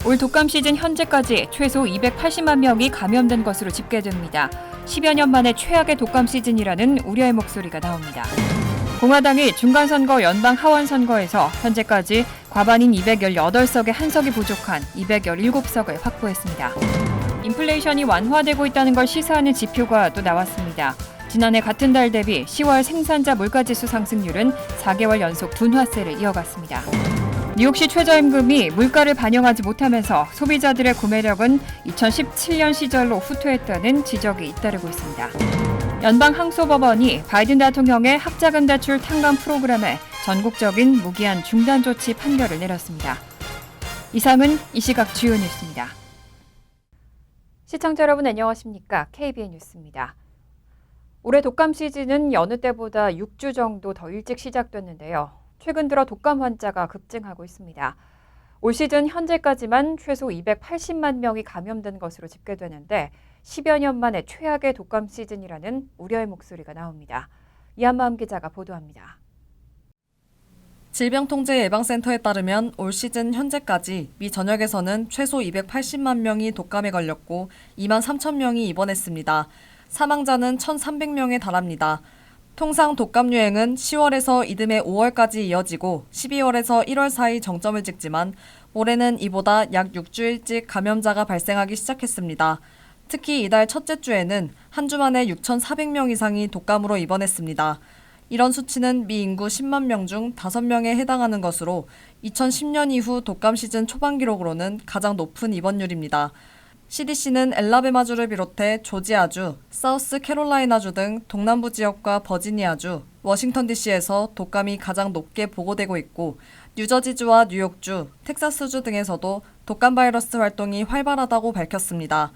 올 독감 시즌 현재까지 최소 280만 명이 감염된 것으로 집계됩니다. 10여 년 만에 최악의 독감 시즌이라는 우려의 목소리가 나옵니다. 공화당이 중간선거 연방 하원선거에서 현재까지 과반인 218석에 한 석이 부족한 217석을 확보했습니다. 인플레이션이 완화되고 있다는 걸 시사하는 지표가 또 나왔습니다. 지난해 같은 달 대비 10월 생산자 물가지수 상승률은 4개월 연속 둔화세를 이어갔습니다. 뉴욕시 최저임금이 물가를 반영하지 못하면서 소비자들의 구매력은 2017년 시절로 후퇴했다는 지적이 잇따르고 있습니다. 연방항소법원이 바이든 대통령의 학자금 대출 탕감 프로그램에 전국적인 무기한 중단 조치 판결을 내렸습니다. 이상은 이 시각 주요 뉴스입니다. 시청자 여러분 안녕하십니까? KBN 뉴스입니다. 올해 독감 시즌은 여느 때보다 6주 정도 더 일찍 시작됐는데요. 최근 들어 독감 환자가 급증하고 있습니다. 올 시즌 현재까지만 최소 280만 명이 감염된 것으로 집계되는데 10여 년 만에 최악의 독감 시즌이라는 우려의 목소리가 나옵니다. 이한마음 기자가 보도합니다. 질병통제예방센터에 따르면 올 시즌 현재까지 미 전역에서는 최소 280만 명이 독감에 걸렸고 2만 3천 명이 입원했습니다. 사망자는 1,300명에 달합니다. 통상 독감 유행은 10월에서 이듬해 5월까지 이어지고 12월에서 1월 사이 정점을 찍지만 올해는 이보다 약 6주 일찍 감염자가 발생하기 시작했습니다. 특히 이달 첫째 주에는 한 주 만에 6,400명 이상이 독감으로 입원했습니다. 이런 수치는 미 인구 10만 명 중 5명에 해당하는 것으로 2010년 이후 독감 시즌 초반 기록으로는 가장 높은 입원율입니다. CDC는 엘라베마주를 비롯해 조지아주, 사우스캐롤라이나주 등 동남부 지역과 버지니아주, 워싱턴 DC에서 독감이 가장 높게 보고되고 있고 뉴저지주와 뉴욕주, 텍사스주 등에서도 독감 바이러스 활동이 활발하다고 밝혔습니다.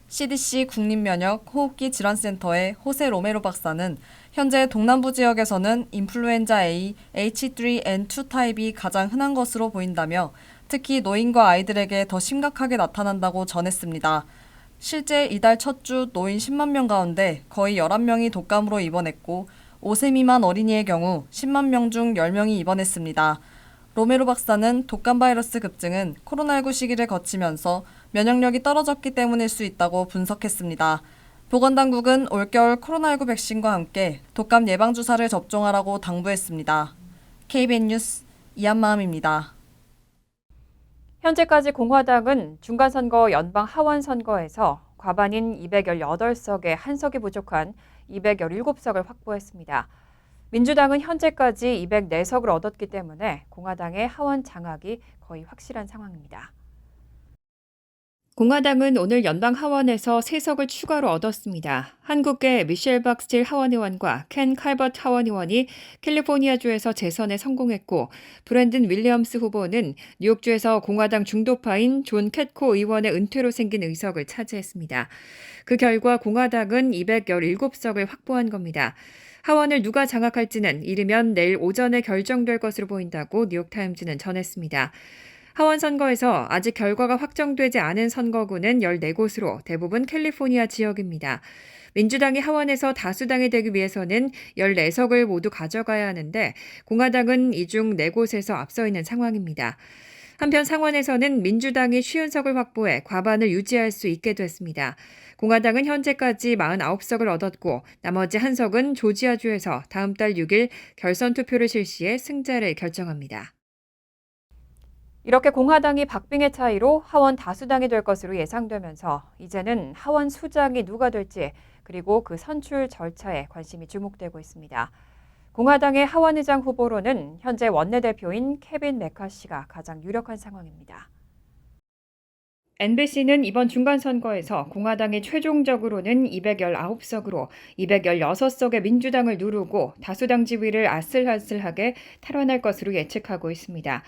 CDC 국립면역 호흡기 질환센터의 호세 로메로 박사는 현재 동남부 지역에서는 인플루엔자 A, H3N2 타입이 가장 흔한 것으로 보인다며 특히 노인과 아이들에게 더 심각하게 나타난다고 전했습니다. 실제 이달 첫 주 노인 10만 명 가운데 거의 11명이 독감으로 입원했고 5세 미만 어린이의 경우 10만 명 중 10명이 입원했습니다. 로메로 박사는 독감 바이러스 급증은 코로나19 시기를 거치면서 면역력이 떨어졌기 때문일 수 있다고 분석했습니다. 보건당국은 올겨울 코로나19 백신과 함께 독감 예방주사를 접종하라고 당부했습니다. KBN 뉴스 이한마음입니다. 현재까지 공화당은 중간선거 연방 하원선거에서 과반인 218석에 한 석이 부족한 217석을 확보했습니다. 민주당은 현재까지 204석을 얻었기 때문에 공화당의 하원 장악이 거의 확실한 상황입니다. 공화당은 오늘 연방 하원에서 3석을 추가로 얻었습니다. 한국계 미셸 박스틸 하원의원과 켄 칼버트 하원의원이 캘리포니아주에서 재선에 성공했고 브랜든 윌리엄스 후보는 뉴욕주에서 공화당 중도파인 존 캣코 의원의 은퇴로 생긴 의석을 차지했습니다. 그 결과 공화당은 217석을 확보한 겁니다. 하원을 누가 장악할지는 이르면 내일 오전에 결정될 것으로 보인다고 뉴욕타임즈는 전했습니다. 하원 선거에서 아직 결과가 확정되지 않은 선거구는 14곳으로 대부분 캘리포니아 지역입니다. 민주당이 하원에서 다수당이 되기 위해서는 14석을 모두 가져가야 하는데 공화당은 이 중 4곳에서 앞서 있는 상황입니다. 한편 상원에서는 민주당이 50석을 확보해 과반을 유지할 수 있게 됐습니다. 공화당은 현재까지 49석을 얻었고 나머지 한 석은 조지아주에서 다음 달 6일 결선 투표를 실시해 승자를 결정합니다. 이렇게 공화당이 박빙의 차이로 하원 다수당이 될 것으로 예상되면서 이제는 하원 수장이 누가 될지 그리고 그 선출 절차에 관심이 주목되고 있습니다. 공화당의 하원의장 후보로는 현재 원내대표인 케빈 메카시가 가장 유력한 상황입니다. NBC는 이번 중간선거에서 공화당이 최종적으로는 219석으로 216석의 민주당을 누르고 다수당 지위를 아슬아슬하게 탈환할 것으로 예측하고 있습니다.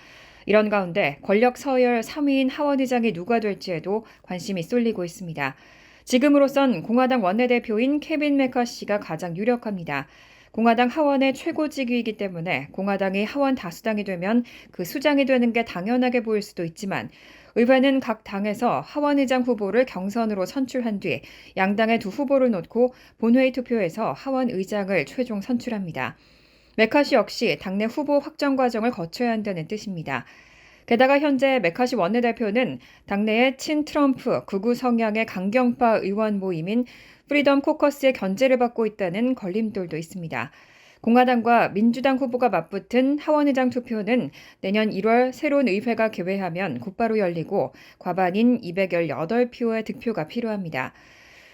이런 가운데 권력 서열 3위인 하원의장이 누가 될지에도 관심이 쏠리고 있습니다. 지금으로선 공화당 원내대표인 케빈 메카시가 가장 유력합니다. 공화당 하원의 최고직위이기 때문에 공화당이 하원 다수당이 되면 그 수장이 되는 게 당연하게 보일 수도 있지만 의회는 각 당에서 하원의장 후보를 경선으로 선출한 뒤 양당의 두 후보를 놓고 본회의 투표에서 하원의장을 최종 선출합니다. 메카시 역시 당내 후보 확정 과정을 거쳐야 한다는 뜻입니다. 게다가 현재 메카시 원내대표는 당내의 친트럼프 극우 성향의 강경파 의원 모임인 프리덤 코커스의 견제를 받고 있다는 걸림돌도 있습니다. 공화당과 민주당 후보가 맞붙은 하원의장 투표는 내년 1월 새로운 의회가 개회하면 곧바로 열리고 과반인 218표의 득표가 필요합니다.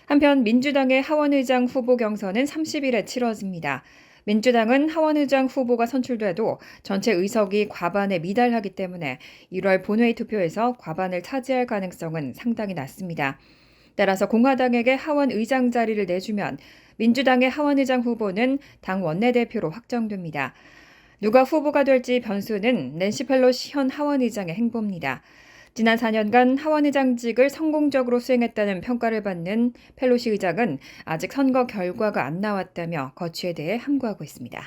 한편 민주당의 하원의장 후보 경선은 30일에 치러집니다. 민주당은 하원의장 후보가 선출돼도 전체 의석이 과반에 미달하기 때문에 1월 본회의 투표에서 과반을 차지할 가능성은 상당히 낮습니다. 따라서 공화당에게 하원의장 자리를 내주면 민주당의 하원의장 후보는 당 원내대표로 확정됩니다. 누가 후보가 될지 변수는 낸시 펠로시 현 하원의장의 행보입니다. 지난 4년간 하원의장직을 성공적으로 수행했다는 평가를 받는 펠로시 의장은 아직 선거 결과가 안 나왔다며 거취에 대해 함구하고 있습니다.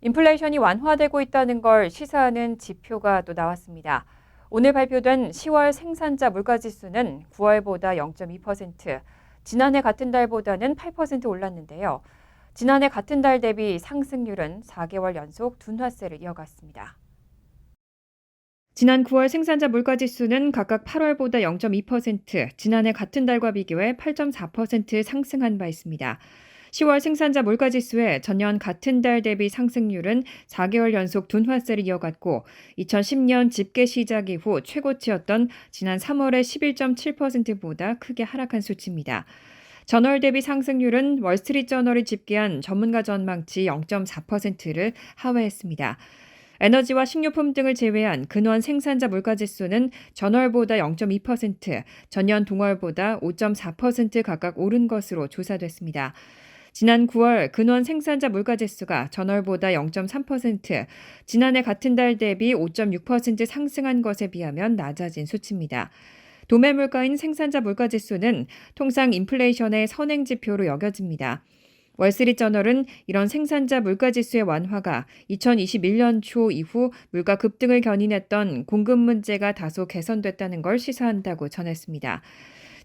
인플레이션이 완화되고 있다는 걸 시사하는 지표가 또 나왔습니다. 오늘 발표된 10월 생산자 물가지수는 9월보다 0.2%, 지난해 같은 달보다는 8% 올랐는데요. 지난해 같은 달 대비 상승률은 4개월 연속 둔화세를 이어갔습니다. 지난 9월 생산자 물가지수는 각각 8월보다 0.2%, 지난해 같은 달과 비교해 8.4% 상승한 바 있습니다. 10월 생산자 물가지수의 전년 같은 달 대비 상승률은 4개월 연속 둔화세를 이어갔고 2010년 집계 시작 이후 최고치였던 지난 3월의 11.7%보다 크게 하락한 수치입니다. 전월 대비 상승률은 월스트리트저널이 집계한 전문가 전망치 0.4%를 하회했습니다. 에너지와 식료품 등을 제외한 근원 생산자 물가지수는 전월보다 0.2%, 전년 동월보다 5.4% 각각 오른 것으로 조사됐습니다. 지난 9월 근원 생산자 물가지수가 전월보다 0.3%, 지난해 같은 달 대비 5.6% 상승한 것에 비하면 낮아진 수치입니다. 도매 물가인 생산자 물가지수는 통상 인플레이션의 선행지표로 여겨집니다. 월스트리트저널은 이런 생산자 물가지수의 완화가 2021년 초 이후 물가 급등을 견인했던 공급 문제가 다소 개선됐다는 걸 시사한다고 전했습니다.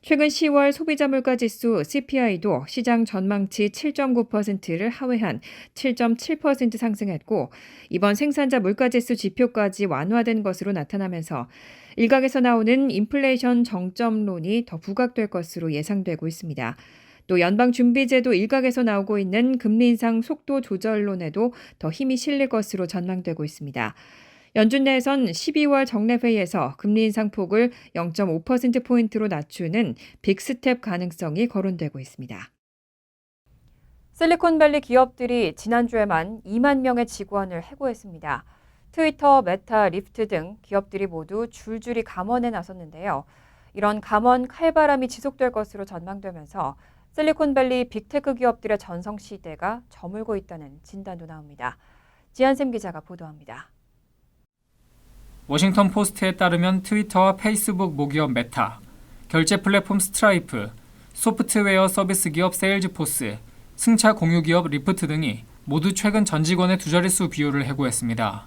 최근 10월 소비자 물가지수 CPI도 시장 전망치 7.9%를 하회한 7.7% 상승했고 이번 생산자 물가지수 지표까지 완화된 것으로 나타나면서 일각에서 나오는 인플레이션 정점론이 더 부각될 것으로 예상되고 있습니다. 또 연방준비제도 일각에서 나오고 있는 금리 인상 속도 조절론에도 더 힘이 실릴 것으로 전망되고 있습니다. 연준 내에선 12월 정례회의에서 금리 인상폭을 0.5%포인트로 낮추는 빅스텝 가능성이 거론되고 있습니다. 실리콘밸리 기업들이 지난주에만 2만 명의 직원을 해고했습니다. 트위터, 메타, 리프트 등 기업들이 모두 줄줄이 감원에 나섰는데요. 이런 감원 칼바람이 지속될 것으로 전망되면서 실리콘밸리 빅테크 기업들의 전성시대가 저물고 있다는 진단도 나옵니다. 지한샘 기자가 보도합니다. 워싱턴 포스트에 따르면 트위터와 페이스북 모기업 메타, 결제 플랫폼 스트라이프, 소프트웨어 서비스 기업 세일즈포스, 승차 공유 기업 리프트 등이 모두 최근 전 직원의 두 자릿수 비율을 해고했습니다.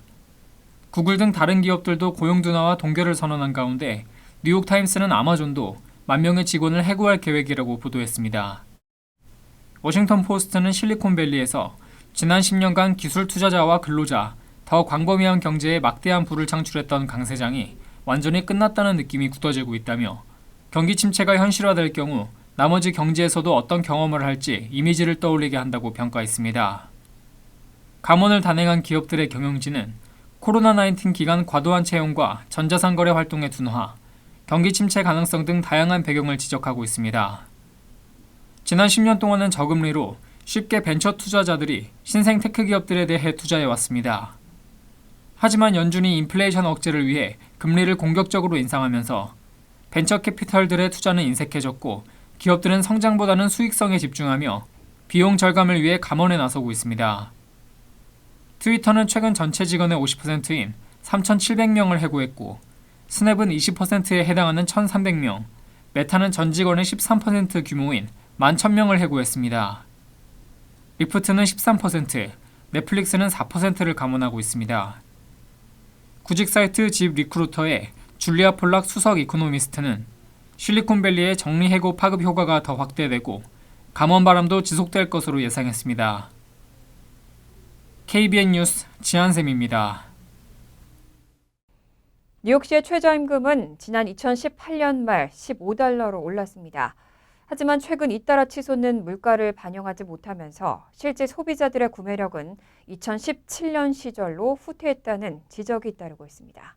구글 등 다른 기업들도 고용 둔화와 동결을 선언한 가운데 뉴욕타임스는 아마존도 1만 명의 직원을 해고할 계획이라고 보도했습니다. 워싱턴 포스트는 실리콘밸리에서 지난 10년간 기술 투자자와 근로자, 더 광범위한 경제에 막대한 부를 창출했던 강 세장이 완전히 끝났다는 느낌이 굳어지고 있다며 경기 침체가 현실화될 경우 나머지 경제에서도 어떤 경험을 할지 이미지를 떠올리게 한다고 평가했습니다. 감원을 단행한 기업들의 경영진은 코로나19 기간 과도한 채용과 전자상 거래 활동의 둔화, 경기 침체 가능성 등 다양한 배경을 지적하고 있습니다. 지난 10년 동안은 저금리로 쉽게 벤처 투자자들이 신생 테크 기업들에 대해 투자해왔습니다. 하지만 연준이 인플레이션 억제를 위해 금리를 공격적으로 인상하면서 벤처 캐피털들의 투자는 인색해졌고 기업들은 성장보다는 수익성에 집중하며 비용 절감을 위해 감원에 나서고 있습니다. 트위터는 최근 전체 직원의 50%인 3,700명을 해고했고 스냅은 20%에 해당하는 1,300명, 메타는 전 직원의 13% 규모인 11,000명을 해고했습니다. 리프트는 13%, 넷플릭스는 4%를 감원하고 있습니다. 구직 사이트 집 리크루터의 줄리아 폴락 수석 이코노미스트는 실리콘밸리의 정리해고 파급 효과가 더 확대되고 감원 바람도 지속될 것으로 예상했습니다. KBN 뉴스 지한샘입니다. 뉴욕시의 최저임금은 지난 2018년 말 15달러로 올랐습니다. 하지만 최근 잇따라 치솟는 물가를 반영하지 못하면서 실제 소비자들의 구매력은 2017년 시절로 후퇴했다는 지적이 따르고 있습니다.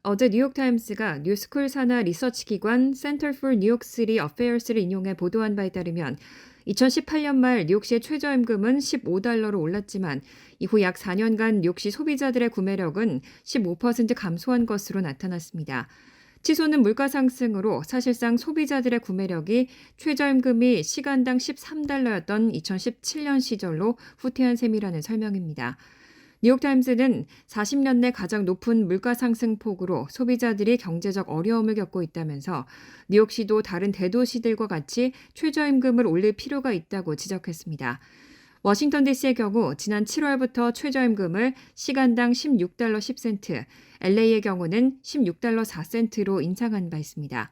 어제 뉴욕타임스가 뉴스쿨 산하 리서치 기관 Center for New York City Affairs를 인용해 보도한 바에 따르면 2018년 말 뉴욕시의 최저임금은 15달러로 올랐지만 이후 약 4년간 뉴욕시 소비자들의 구매력은 15% 감소한 것으로 나타났습니다. 치솟는 물가 상승으로 사실상 소비자들의 구매력이 최저임금이 시간당 13달러였던 2017년 시절로 후퇴한 셈이라는 설명입니다. 뉴욕타임스는 40년 내 가장 높은 물가 상승 폭으로 소비자들이 경제적 어려움을 겪고 있다면서 뉴욕시도 다른 대도시들과 같이 최저임금을 올릴 필요가 있다고 지적했습니다. 워싱턴 DC의 경우 지난 7월부터 최저임금을 시간당 16달러 10센트, LA의 경우는 16달러 4센트로 인상한 바 있습니다.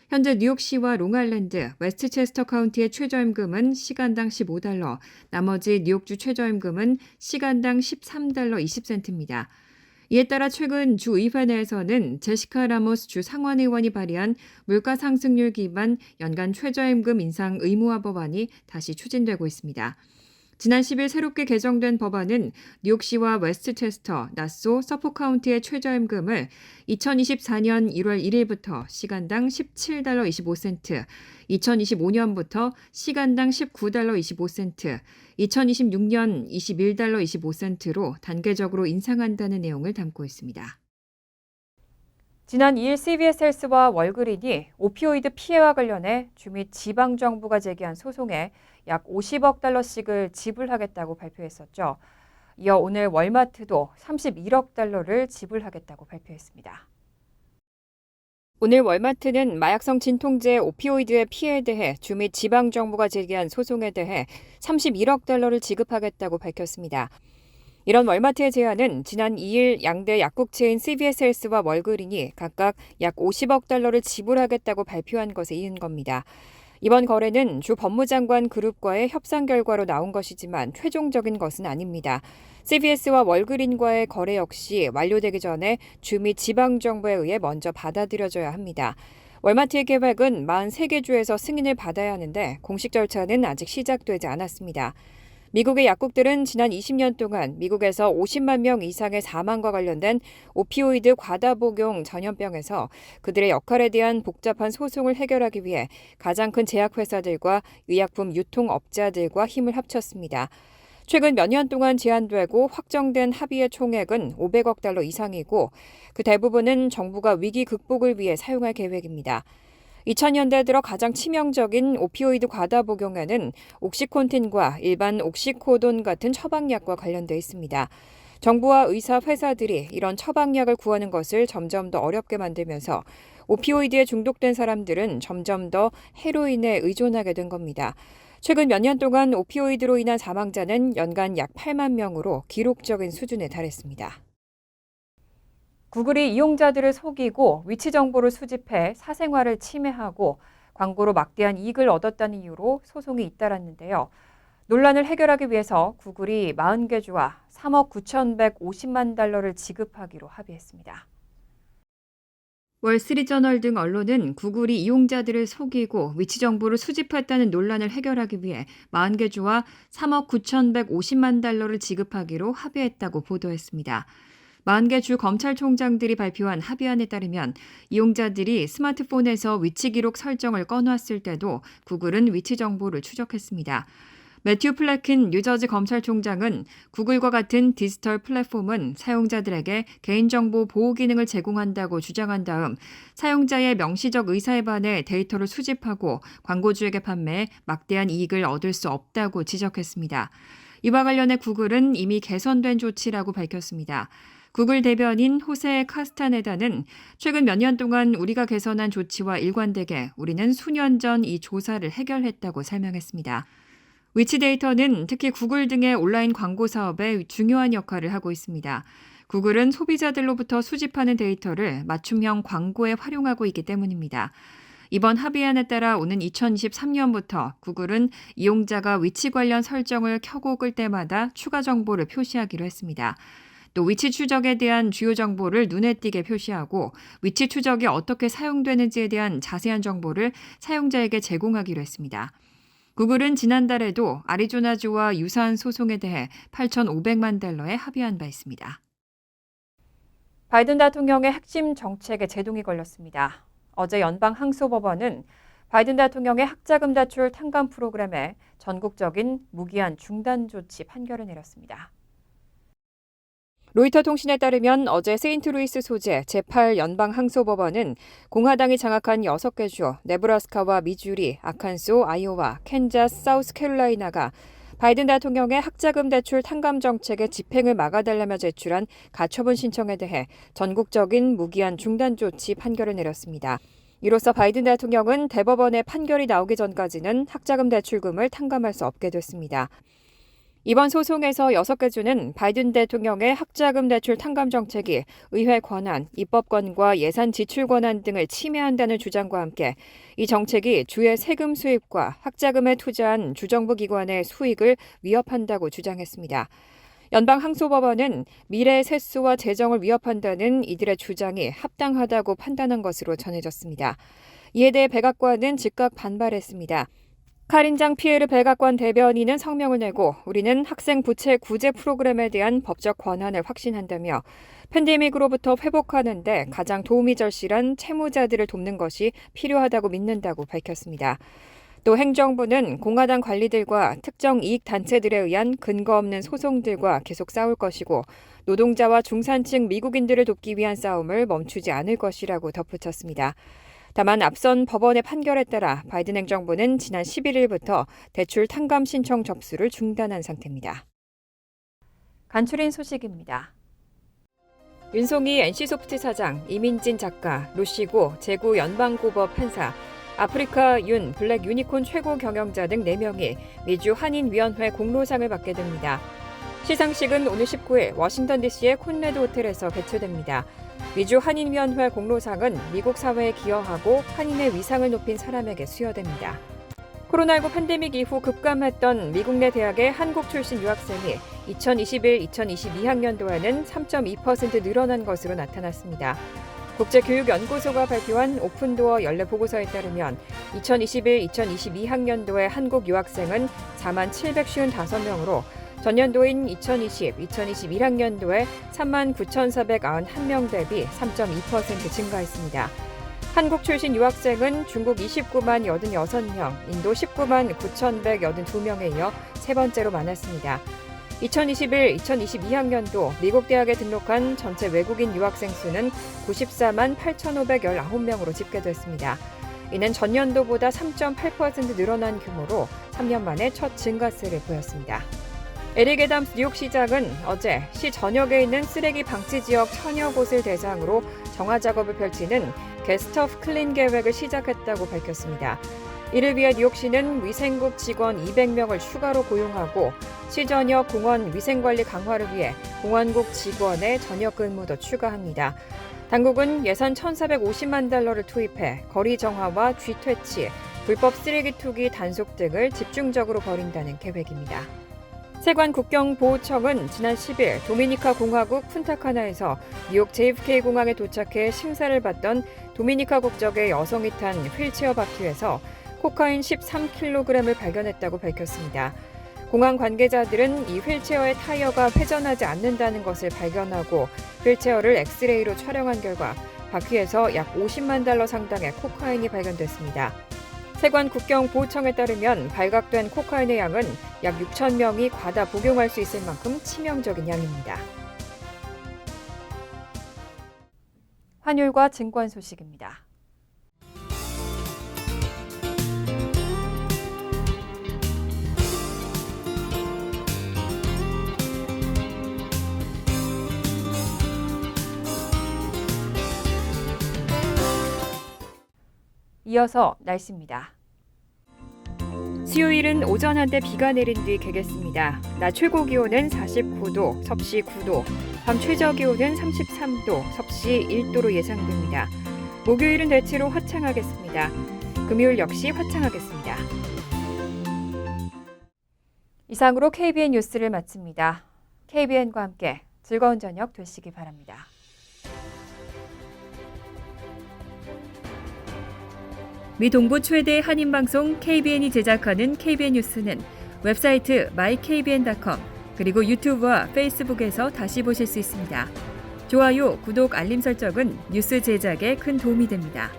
현재 뉴욕시와 롱아일랜드, 웨스트체스터 카운티의 최저임금은 시간당 15달러, 나머지 뉴욕주 최저임금은 시간당 13달러 20센트입니다. 이에 따라 최근 주의회 내에서는 제시카 라모스 주 상원의원이 발의한 물가 상승률 기반 연간 최저임금 인상 의무화 법안이 다시 추진되고 있습니다. 지난 10일 새롭게 개정된 법안은 뉴욕시와 웨스트체스터, 나소, 서포 카운티의 최저임금을 2024년 1월 1일부터 시간당 17달러 25센트, 2025년부터 시간당 19달러 25센트, 2026년 21달러 25센트로 단계적으로 인상한다는 내용을 담고 있습니다. 지난 2일 CBS 헬스와 월그린이 오피오이드 피해와 관련해 주 및 지방정부가 제기한 소송에 약 50억 달러씩을 지불하겠다고 발표했었죠. 이어 오늘 월마트도 31억 달러를 지불하겠다고 발표했습니다. 오늘 월마트는 마약성 진통제 오피오이드의 피해에 대해 주 및 지방정부가 제기한 소송에 대해 31억 달러를 지급하겠다고 밝혔습니다. 이런 월마트의 제안은 지난 2일 양대 약국체인 CVS 헬스와 월그린이 각각 약 50억 달러를 지불하겠다고 발표한 것에 이은 겁니다. 이번 거래는 주 법무장관 그룹과의 협상 결과로 나온 것이지만 최종적인 것은 아닙니다. CVS와 월그린과의 거래 역시 완료되기 전에 주 및 지방정부에 의해 먼저 받아들여져야 합니다. 월마트의 계획은 43개 주에서 승인을 받아야 하는데 공식 절차는 아직 시작되지 않았습니다. 미국의 약국들은 지난 20년 동안 미국에서 50만 명 이상의 사망과 관련된 오피오이드 과다 복용 전염병에서 그들의 역할에 대한 복잡한 소송을 해결하기 위해 가장 큰 제약회사들과 의약품 유통업자들과 힘을 합쳤습니다. 최근 몇 년 동안 제안되고 확정된 합의의 총액은 500억 달러 이상이고 그 대부분은 정부가 위기 극복을 위해 사용할 계획입니다. 2000년대 들어 가장 치명적인 오피오이드 과다 복용에는 옥시콘틴과 일반 옥시코돈 같은 처방약과 관련돼 있습니다. 정부와 의사 회사들이 이런 처방약을 구하는 것을 점점 더 어렵게 만들면서 오피오이드에 중독된 사람들은 점점 더 헤로인에 의존하게 된 겁니다. 최근 몇 년 동안 오피오이드로 인한 사망자는 연간 약 8만 명으로 기록적인 수준에 달했습니다. 구글이 이용자들을 속이고 위치 정보를 수집해 사생활을 침해하고 광고로 막대한 이익을 얻었다는 이유로 소송이 잇따랐는데요. 논란을 해결하기 위해서 구글이 40개 주와 3억 9,150만 달러를 지급하기로 합의했습니다. 월스트리트저널 등 언론은 구글이 이용자들을 속이고 위치 정보를 수집했다는 논란을 해결하기 위해 40개 주와 3억 9,150만 달러를 지급하기로 합의했다고 보도했습니다. 40개 주 검찰총장들이 발표한 합의안에 따르면 이용자들이 스마트폰에서 위치 기록 설정을 꺼놨을 때도 구글은 위치 정보를 추적했습니다. 매튜 플래킨 뉴저지 검찰총장은 구글과 같은 디지털 플랫폼은 사용자들에게 개인정보 보호 기능을 제공한다고 주장한 다음 사용자의 명시적 의사에 반해 데이터를 수집하고 광고주에게 판매해 막대한 이익을 얻을 수 없다고 지적했습니다. 이와 관련해 구글은 이미 개선된 조치라고 밝혔습니다. 구글 대변인 호세 카스타네다는 최근 몇 년 동안 우리가 개선한 조치와 일관되게 우리는 수년 전 이 조사를 해결했다고 설명했습니다. 위치 데이터는 특히 구글 등의 온라인 광고 사업에 중요한 역할을 하고 있습니다. 구글은 소비자들로부터 수집하는 데이터를 맞춤형 광고에 활용하고 있기 때문입니다. 이번 합의안에 따라 오는 2023년부터 구글은 이용자가 위치 관련 설정을 켜고 끌 때마다 추가 정보를 표시하기로 했습니다. 또 위치 추적에 대한 주요 정보를 눈에 띄게 표시하고 위치 추적이 어떻게 사용되는지에 대한 자세한 정보를 사용자에게 제공하기로 했습니다. 구글은 지난달에도 애리조나주와 유사한 소송에 대해 8,500만 달러에 합의한 바 있습니다. 바이든 대통령의 핵심 정책에 제동이 걸렸습니다. 어제 연방항소법원은 바이든 대통령의 학자금 대출 탕감 프로그램에 전국적인 무기한 중단 조치 판결을 내렸습니다. 로이터 통신에 따르면 어제 세인트루이스 소재 제8연방항소법원은 공화당이 장악한 6개 주, 네브라스카와 미주리, 아칸소, 아이오와, 캔자스, 사우스캐롤라이나가 바이든 대통령의 학자금 대출 탕감 정책의 집행을 막아달라며 제출한 가처분 신청에 대해 전국적인 무기한 중단 조치 판결을 내렸습니다. 이로써 바이든 대통령은 대법원의 판결이 나오기 전까지는 학자금 대출금을 탕감할 수 없게 됐습니다. 이번 소송에서 6개 주는 바이든 대통령의 학자금 대출 탕감 정책이 의회 권한, 입법권과 예산 지출 권한 등을 침해한다는 주장과 함께 이 정책이 주의 세금 수입과 학자금에 투자한 주정부 기관의 수익을 위협한다고 주장했습니다. 연방항소법원은 미래의 세수와 재정을 위협한다는 이들의 주장이 합당하다고 판단한 것으로 전해졌습니다. 이에 대해 백악관은 즉각 반발했습니다. 카린장 피에르 백악관 대변인은 성명을 내고 우리는 학생 부채 구제 프로그램에 대한 법적 권한을 확신한다며 팬데믹으로부터 회복하는 데 가장 도움이 절실한 채무자들을 돕는 것이 필요하다고 믿는다고 밝혔습니다. 또 행정부는 공화당 관리들과 특정 이익단체들에 의한 근거 없는 소송들과 계속 싸울 것이고 노동자와 중산층 미국인들을 돕기 위한 싸움을 멈추지 않을 것이라고 덧붙였습니다. 다만 앞선 법원의 판결에 따라 바이든 행정부는 지난 11일부터 대출 탕감 신청 접수를 중단한 상태입니다. 간추린 소식입니다. 윤송희 NC소프트 사장, 이민진 작가, 루시고 제구 연방고법 판사, 아프리카 윤 블랙 유니콘 최고 경영자 등 4명이 미주 한인위원회 공로상을 받게 됩니다. 시상식은 오늘 19일 워싱턴 DC의 콘레드 호텔에서 개최됩니다. 미주 한인위원회 공로상은 미국 사회에 기여하고 한인의 위상을 높인 사람에게 수여됩니다. 코로나19 팬데믹 이후 급감했던 미국 내 대학의 한국 출신 유학생이 2021-2022학년도에는 3.2% 늘어난 것으로 나타났습니다. 국제교육연구소가 발표한 오픈도어 연례 보고서에 따르면 2021-2022학년도의 한국 유학생은 4만 755명으로 전년도인 2020-2021학년도에 3만 9,491명 대비 3.2% 증가했습니다. 한국 출신 유학생은 중국 29만 86명, 인도 19만 9,182명에 이어 세 번째로 많았습니다. 2021-2022학년도 미국 대학에 등록한 전체 외국인 유학생 수는 94만 8,519명으로 집계됐습니다. 이는 전년도보다 3.8% 늘어난 규모로 3년 만에 첫 증가세를 보였습니다. 에릭 애담스 뉴욕시장은 어제 시 전역에 있는 쓰레기 방치 지역 1,000여 곳을 대상으로 정화 작업을 펼치는 게스트 오브 클린 계획을 시작했다고 밝혔습니다. 이를 위해 뉴욕시는 위생국 직원 200명을 추가로 고용하고 시 전역 공원 위생관리 강화를 위해 공원국 직원의 전역 근무도 추가합니다. 당국은 예산 1,450만 달러를 투입해 거리 정화와 쥐퇴치, 불법 쓰레기 투기 단속 등을 집중적으로 벌인다는 계획입니다. 세관 국경보호청은 지난 10일 도미니카 공화국 푼타카나에서 뉴욕 JFK 공항에 도착해 심사를 받던 도미니카 국적의 여성이 탄 휠체어 바퀴에서 코카인 13kg을 발견했다고 밝혔습니다. 공항 관계자들은 이 휠체어의 타이어가 회전하지 않는다는 것을 발견하고 휠체어를 엑스레이로 촬영한 결과 바퀴에서 약 50만 달러 상당의 코카인이 발견됐습니다. 세관 국경보호청에 따르면 발각된 코카인의 양은 약 6천 명이 과다 복용할 수 있을 만큼 치명적인 양입니다. 환율과 증권 소식입니다. 이어서 날씨입니다. 수요일은 오전 한때 비가 내린 뒤 개겠습니다. 낮 최고 기온은 49도, 섭씨 9도, 밤 최저 기온은 33도, 섭씨 1도로 예상됩니다. 목요일은 대체로 화창하겠습니다. 금요일 역시 화창하겠습니다. 이상으로 KBN 뉴스를 마칩니다. KBN과 함께 즐거운 저녁 되시기 바랍니다. 미 동부 최대 한인방송 KBN이 제작하는 KBN 뉴스는 웹사이트 mykbn.com 그리고 유튜브와 페이스북에서 다시 보실 수 있습니다. 좋아요, 구독, 알림 설정은 뉴스 제작에 큰 도움이 됩니다.